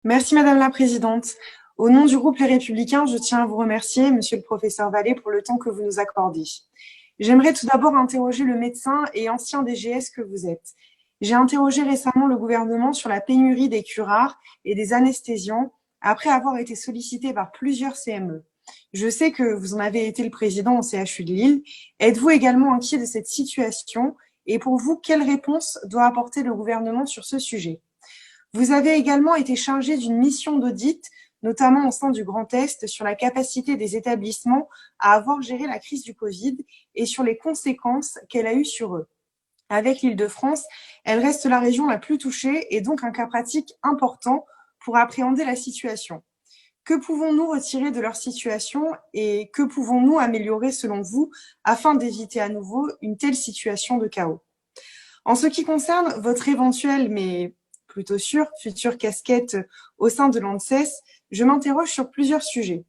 Merci Madame la Présidente. Au nom du groupe Les Républicains, je tiens à vous remercier, Monsieur le professeur Vallée, pour le temps que vous nous accordez. J'aimerais tout d'abord interroger le médecin et ancien DGS que vous êtes. J'ai interrogé récemment le gouvernement sur la pénurie des curares et des anesthésiants après avoir été sollicité par plusieurs CME. Je sais que vous en avez été le président au CHU de Lille. Êtes-vous également inquiet de cette situation? Et pour vous, quelle réponse doit apporter le gouvernement sur ce sujet? Vous avez également été chargé d'une mission d'audit, notamment au sein du Grand Est, sur la capacité des établissements à avoir géré la crise du Covid et sur les conséquences qu'elle a eues sur eux. Avec l'Île-de-France, elle reste la région la plus touchée et donc un cas pratique important pour appréhender la situation. Que pouvons-nous retirer de leur situation et que pouvons-nous améliorer selon vous afin d'éviter à nouveau une telle situation de chaos? En ce qui concerne votre éventuelle, mais plutôt sûre, future casquette au sein de l'ANSES, je m'interroge sur plusieurs sujets.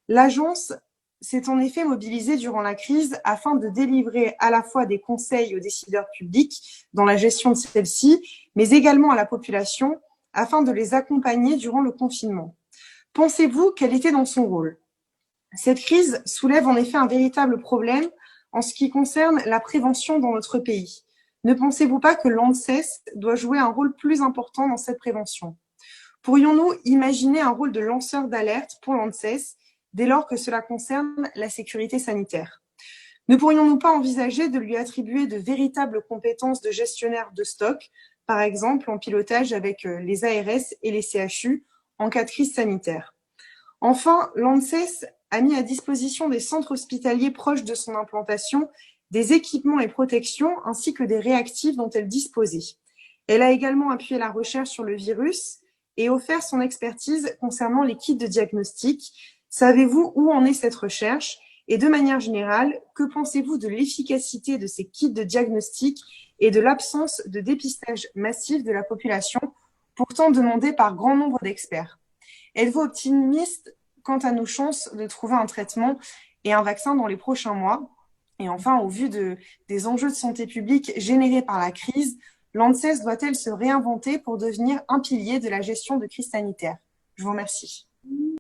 L'agence s'est en effet mobilisée durant la crise afin de délivrer à la fois des conseils aux décideurs publics dans la gestion de celle-ci, mais également à la population afin de les accompagner durant le confinement. Pensez-vous qu'elle était dans son rôle? Cette crise soulève en effet un véritable problème en ce qui concerne la prévention dans notre pays. Ne pensez-vous pas que l'ANSES doit jouer un rôle plus important dans cette prévention? Pourrions-nous imaginer un rôle de lanceur d'alerte pour l'ANSES dès lors que cela concerne la sécurité sanitaire? Ne pourrions-nous pas envisager de lui attribuer de véritables compétences de gestionnaire de stock, par exemple en pilotage avec les ARS et les CHU en cas de crise sanitaire? Enfin, l'ANSES a mis à disposition des centres hospitaliers proches de son implantation des équipements et protections ainsi que des réactifs dont elle disposait. Elle a également appuyé la recherche sur le virus et offert son expertise concernant les kits de diagnostic. Savez-vous où en est cette recherche? Et de manière générale, que pensez-vous de l'efficacité de ces kits de diagnostic et de l'absence de dépistage massif de la population, pourtant demandée par grand nombre d'experts? Êtes-vous optimiste quant à nos chances de trouver un traitement et un vaccin dans les prochains mois? Et enfin, au vu des enjeux de santé publique générés par la crise, l'ANSES doit-elle se réinventer pour devenir un pilier de la gestion de crise sanitaire? Je vous remercie.